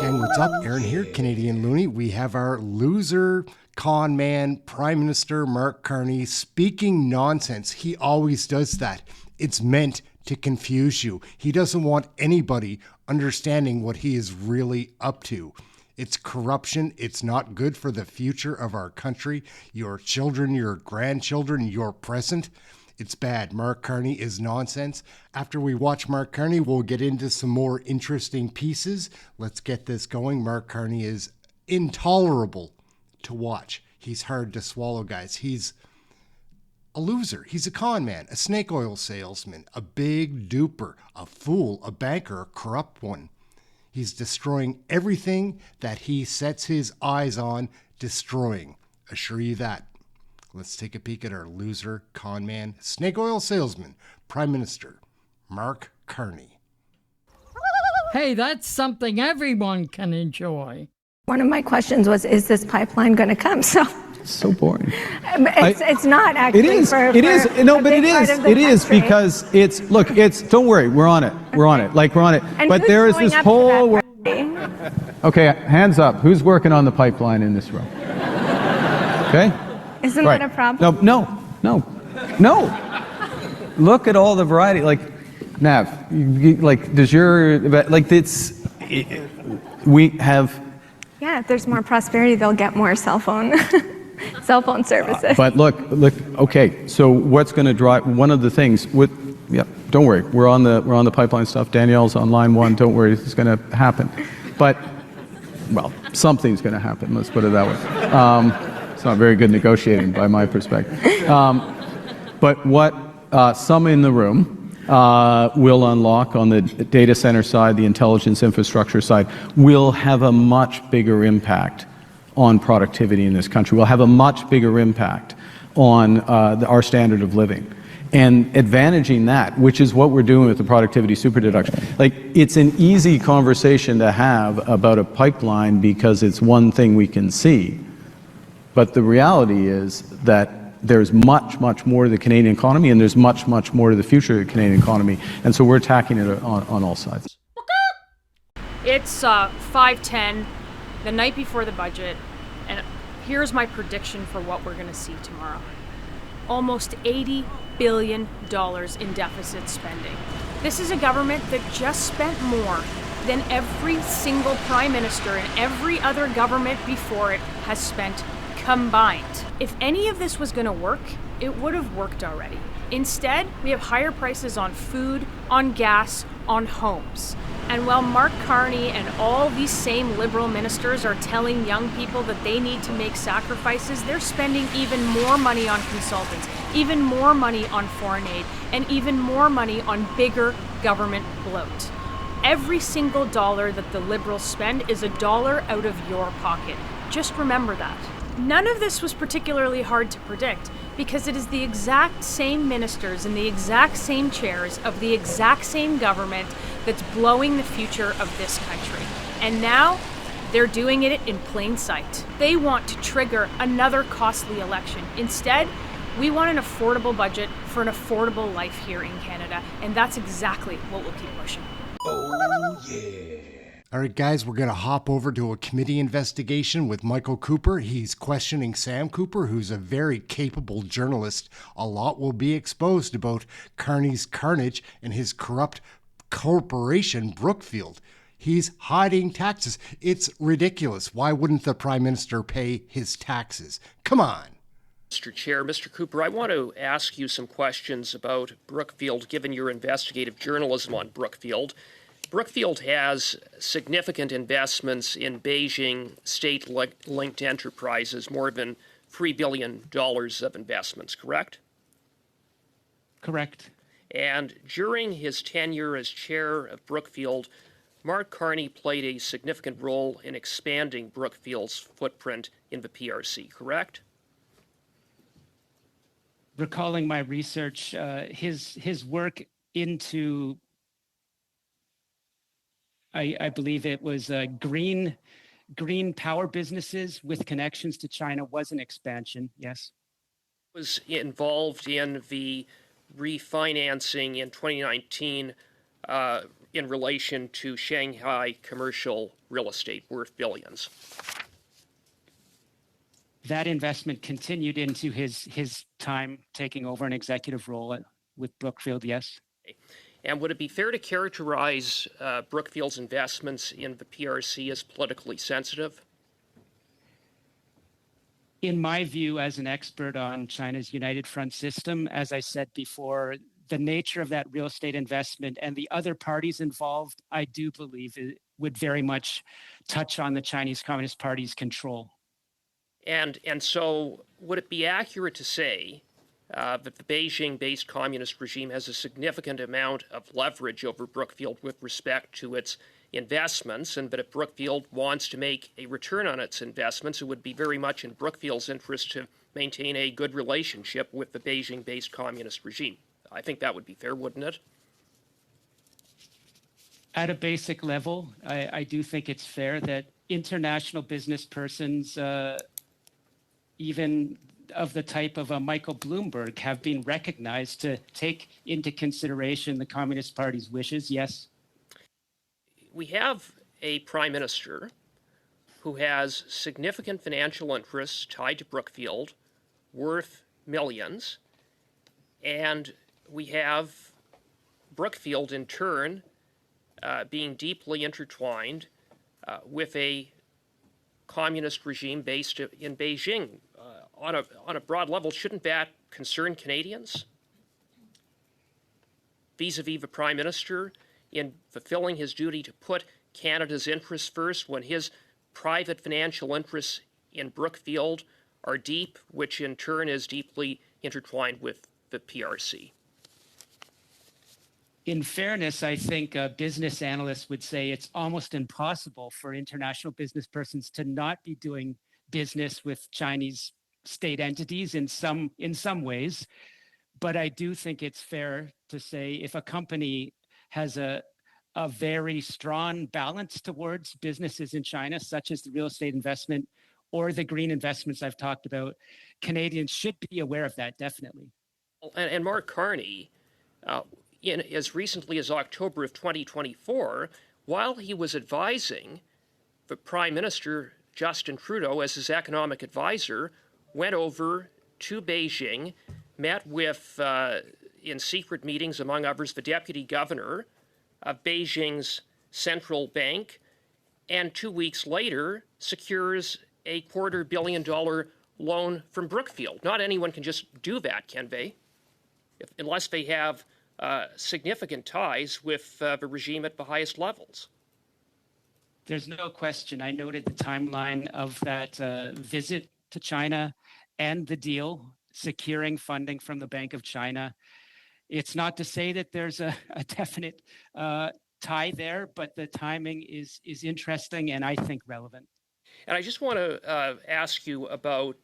Gang, what's up? Aaron here, Canadian Looney. We have our loser, con man, Prime Minister Mark Carney speaking nonsense. He always does that. It's meant to confuse you. He doesn't want anybody understanding what he is really up to. It's corruption. It's not good for the future of our country, your children, your grandchildren, your present. It's bad. Mark Carney is nonsense. After we watch Mark Carney, we'll get into some more interesting pieces. Let's get this going. Mark Carney is intolerable to watch. He's hard to swallow, guys. He's a loser. He's a con man, a snake oil salesman, a big duper, a fool, a banker, a corrupt one. He's destroying everything that he sets his eyes on destroying. Assure you that. Let's take a peek at our loser, con man, snake oil salesman, Prime Minister Mark Carney. Hey, that's something everyone can enjoy. One of my questions was, is this pipeline going to come? So boring. It's not actually. It is. It is because it's. Don't worry, we're on it. We're on it. And but there is this whole. Okay, hands up. Who's working on the pipeline in this room? Okay. Isn't that a problem? No. Look at all the variety. Like, Nav, we have. Yeah, if there's more prosperity, they'll get more cell phone services. But look. Okay, so what's going to drive one of the things with? Yeah, don't worry. We're on the pipeline stuff. Danielle's on line one. Don't worry, it's going to happen. But something's going to happen. Let's put it that way. It's not very good negotiating by my perspective. But what some in the room will unlock on the data center side, the intelligence infrastructure side, will have a much bigger impact on productivity in this country. Will have a much bigger impact on our standard of living. And advantaging that, which is what we're doing with the productivity super deduction. It's an easy conversation to have about a pipeline because it's one thing we can see. But the reality is that there's much, much more to the Canadian economy, and there's much, much more to the future of the Canadian economy. And so we're attacking it on all sides. It's 5:10, the night before the budget, and here's my prediction for what we're going to see tomorrow. Almost $80 billion in deficit spending. This is a government that just spent more than every single prime minister and every other government before it has spent combined. If any of this was going to work, it would have worked already. Instead, we have higher prices on food, on gas, on homes. And while Mark Carney and all these same Liberal ministers are telling young people that they need to make sacrifices, they're spending even more money on consultants, even more money on foreign aid, and even more money on bigger government bloat. Every single dollar that the Liberals spend is a dollar out of your pocket. Just remember that. None of this was particularly hard to predict because it is the exact same ministers in the exact same chairs of the exact same government that's blowing the future of this country. And now they're doing it in plain sight. They want to trigger another costly election. Instead, we want an affordable budget for an affordable life here in Canada, and that's exactly what we'll keep pushing. Oh, yeah. All right, guys, we're going to hop over to a committee investigation with Michael Cooper. He's questioning Sam Cooper, who's a very capable journalist. A lot will be exposed about Carney's carnage and his corrupt corporation, Brookfield. He's hiding taxes. It's ridiculous. Why wouldn't the Prime Minister pay his taxes? Come on. Mr. Chair, Mr. Cooper, I want to ask you some questions about Brookfield, given your investigative journalism on Brookfield. Brookfield has significant investments in Beijing state-linked enterprises, more than $3 billion of investments, correct? Correct. And during his tenure as chair of Brookfield, Mark Carney played a significant role in expanding Brookfield's footprint in the PRC, correct? Recalling my research, his work into, I believe it was green power businesses with connections to China was an expansion, yes. Was involved in the refinancing in 2019 in relation to Shanghai commercial real estate worth billions. That investment continued into his time taking over an executive role with Brookfield, yes. And would it be fair to characterize Brookfield's investments in the PRC as politically sensitive? In my view, as an expert on China's United Front system, as I said before, the nature of that real estate investment and the other parties involved, I do believe it would very much touch on the Chinese Communist Party's control. And so would it be accurate to say that the Beijing-based communist regime has a significant amount of leverage over Brookfield with respect to its investments, and that if Brookfield wants to make a return on its investments, it would be very much in Brookfield's interest to maintain a good relationship with the Beijing-based communist regime? I think that would be fair, wouldn't it? At a basic level, I do think it's fair that international business persons, even of the type of Michael Bloomberg, have been recognized to take into consideration the Communist Party's wishes, yes. We have a prime minister who has significant financial interests tied to Brookfield, worth millions, and we have Brookfield in turn being deeply intertwined with a communist regime based in Beijing. On a broad level, shouldn't that concern Canadians? Vis-a-vis the Prime Minister in fulfilling his duty to put Canada's interests first when his private financial interests in Brookfield are deep, which in turn is deeply intertwined with the PRC. In fairness, I think business analysts would say it's almost impossible for international business persons to not be doing business with Chinese state entities in some ways. But I do think it's fair to say if a company has a very strong balance towards businesses in China, such as the real estate investment or the green investments I've talked about, Canadians should be aware of that, definitely. And Mark Carney, as recently as October of 2024, while he was advising the Prime Minister Justin Trudeau as his economic advisor, went over to Beijing, met with, in secret meetings, among others, the deputy governor of Beijing's central bank, and 2 weeks later secures a $250 million loan from Brookfield. Not anyone can just do that, can they? Unless they have significant ties with the regime at the highest levels. There's no question. I noted the timeline of that visit to China and the deal, securing funding from the Bank of China. It's not to say that there's a definite tie there, but the timing is interesting and I think relevant. And I just want to ask you about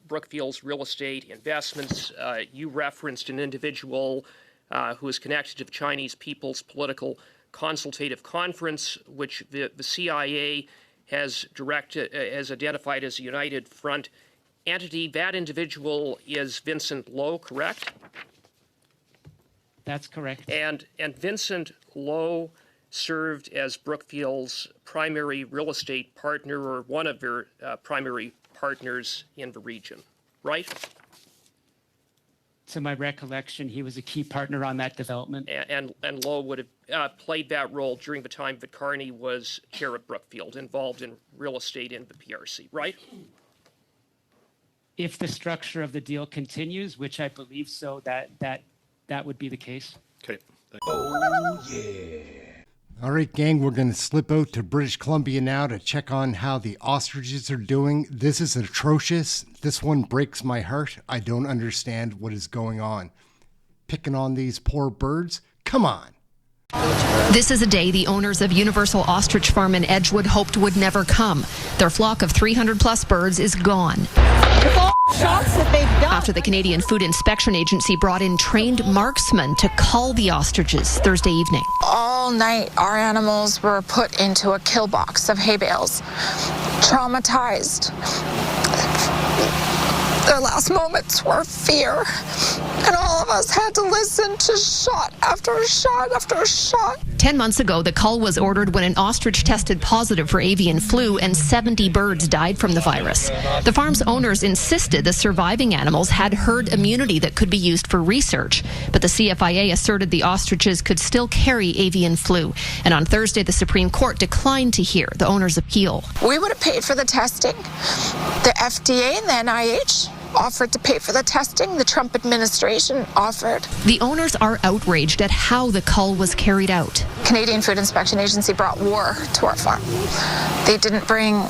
Brookfield's real estate investments. You referenced an individual who is connected to the Chinese People's Political Consultative Conference, which the CIA has identified as a United Front entity. That individual is Vincent Lo, correct? That's correct. And Vincent Lo served as Brookfield's primary real estate partner, or one of their primary partners in the region, right? To my recollection, he was a key partner on that development. And Lo would have played that role during the time that Carney was chair of Brookfield, involved in real estate in the PRC, right? If the structure of the deal continues, which I believe so, that would be the case. Okay. Oh, yeah. All right, gang, we're going to slip out to British Columbia now to check on how the ostriches are doing. This is atrocious. This one breaks my heart. I don't understand what is going on. Picking on these poor birds? Come on. This is a day the owners of Universal Ostrich Farm in Edgewood hoped would never come. Their flock of 300-plus birds is gone. Shots that they've done. After the Canadian Food Inspection Agency brought in trained marksmen to cull the ostriches Thursday evening. All night, our animals were put into a kill box of hay bales, traumatized. Their last moments were fear And all of us had to listen to shot after shot after shot. 10 months ago, the cull was ordered when an ostrich tested positive for avian flu and 70 birds died from the virus. The farm's owners insisted the surviving animals had herd immunity that could be used for research, but the CFIA asserted the ostriches could still carry avian flu. And on Thursday, the Supreme Court declined to hear the owner's appeal. We would have paid for the testing. The FDA and the NIH offered to pay for the testing. The Trump administration offered. The owners are outraged at how the cull was carried out. Canadian Food Inspection Agency brought war to our farm. They didn't bring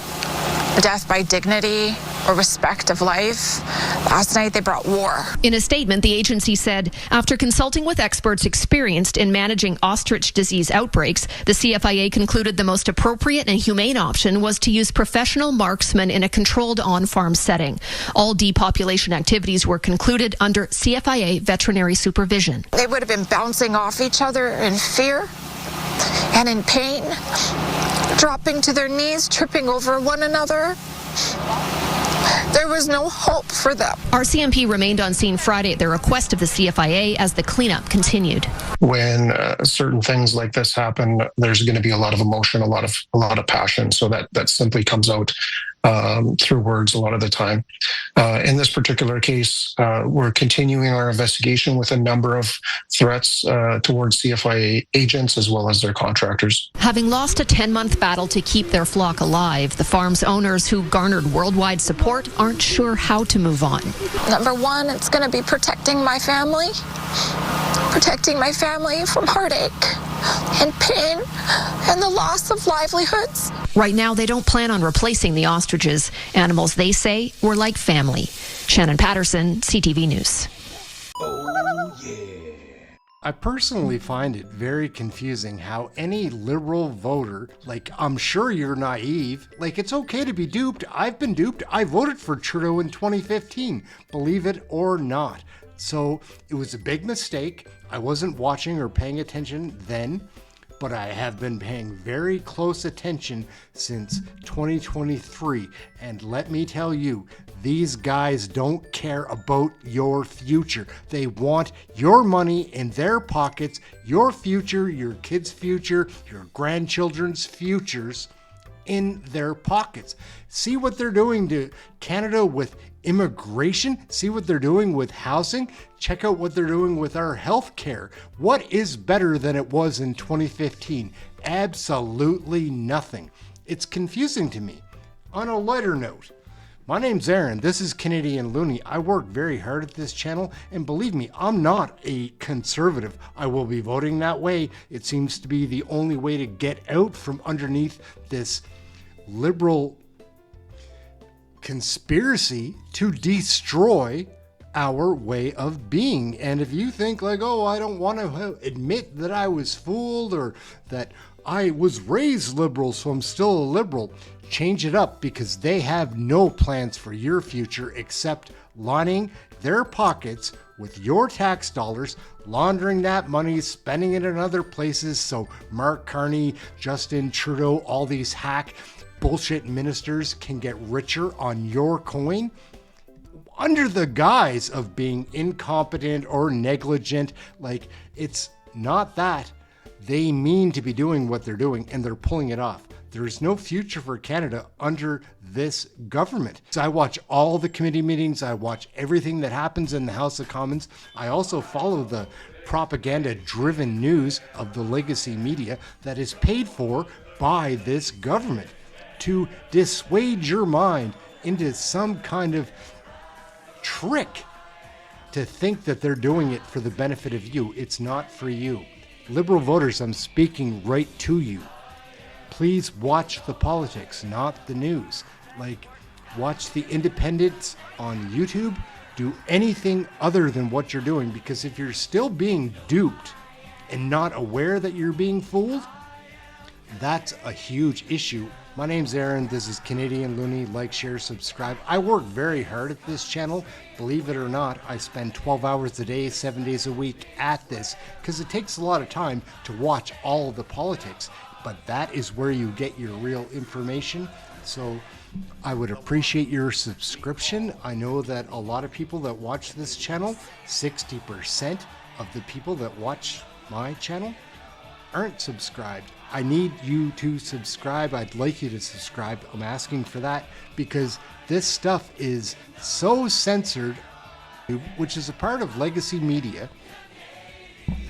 death by dignity or respect of life. Last night they brought war. In a statement, the agency said, after consulting with experts experienced in managing ostrich disease outbreaks, the CFIA concluded the most appropriate and humane option was to use professional marksmen in a controlled on-farm setting. All depopulation activities were concluded under CFIA veterinary supervision. They would have been bouncing off each other in fear and in pain, dropping to their knees, tripping over one another. There was no hope for them. RCMP remained on scene Friday at the request of the CFIA as the cleanup continued. When certain things like this happen, there's going to be a lot of emotion, a lot of passion. So that simply comes out through words a lot of the time. In this particular case, we're continuing our investigation with a number of threats towards CFIA agents as well as their contractors. Having lost a 10-month battle to keep their flock alive, the farm's owners who garnered worldwide support aren't sure how to move on. Number one, it's going to be protecting my family from heartache and pain and the loss of livelihoods. Right now, they don't plan on replacing the ostriches. Animals, they say, were like family. Shannon Patterson, CTV News. Oh, yeah. I personally find it very confusing how any liberal voter, I'm sure you're naive, it's okay to be duped. I've been duped. I voted for Trudeau in 2015, believe it or not. So it was a big mistake. I wasn't watching or paying attention then, but I have been paying very close attention since 2023. And let me tell you, these guys don't care about your future. They want your money in their pockets, your future, your kids' future, your grandchildren's futures in their pockets. See what they're doing to Canada with immigration. See what they're doing with housing. Check out what they're doing with our health care. What is better than it was in 2015? Absolutely nothing. It's confusing to me. On a lighter note, my name's Aaron. This is Canadian Loony. I work very hard at this channel, and believe me, I'm not a conservative. I will be voting that way. It seems to be the only way to get out from underneath this liberal conspiracy to destroy our way of being. And if you think I don't want to admit that I was fooled or that I was raised liberal, so I'm still a liberal, change it up, because they have no plans for your future except lining their pockets with your tax dollars, laundering that money, spending it in other places so Mark Carney, Justin Trudeau, all these hack bullshit ministers can get richer on your coin under the guise of being incompetent or negligent. It's not that. They mean to be doing what they're doing, and they're pulling it off. There is no future for Canada under this government. So I watch all the committee meetings. I watch everything that happens in the House of Commons. I also follow the propaganda-driven news of the legacy media that is paid for by this government to dissuade your mind into some kind of trick to think that they're doing it for the benefit of you. It's not for you. Liberal voters, I'm speaking right to you. Please watch the politics, not the news. Watch the independents on YouTube. Do anything other than what you're doing, because if you're still being duped and not aware that you're being fooled, that's a huge issue. My name's Aaron. This is Canadian Loony. Like, share, subscribe. I work very hard at this channel. Believe it or not, I spend 12 hours a day, 7 days a week at this, because it takes a lot of time to watch all of the politics. but that is where you get your real information. So I would appreciate your subscription. I know that a lot of people that watch this channel, 60% of the people that watch my channel aren't subscribed. I need you to subscribe. I'd like you to subscribe. I'm asking for that because this stuff is so censored, which is a part of legacy media,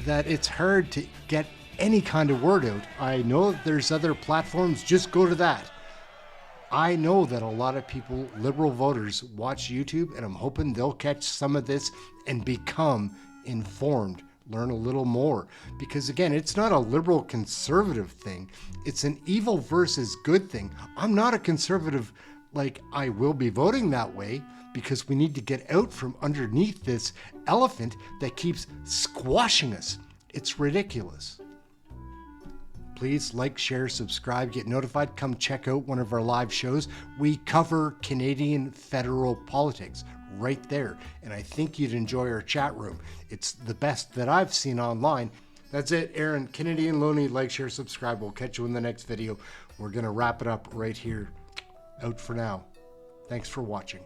that it's hard to get any kind of word out. I know that there's other platforms, just go to that. I know that a lot of people, liberal voters, watch YouTube, and I'm hoping they'll catch some of this and become informed, learn a little more. Because again, it's not a liberal conservative thing. It's an evil versus good thing. I'm not a conservative, like I will be voting that way, because we need to get out from underneath this elephant that keeps squashing us. It's ridiculous. Please like, share, subscribe, get notified. Come check out one of our live shows. We cover Canadian federal politics right there. And I think you'd enjoy our chat room. It's the best that I've seen online. That's it, Aaron. Canadian Looney, like, share, subscribe. We'll catch you in the next video. We're going to wrap it up right here. Out for now. Thanks for watching.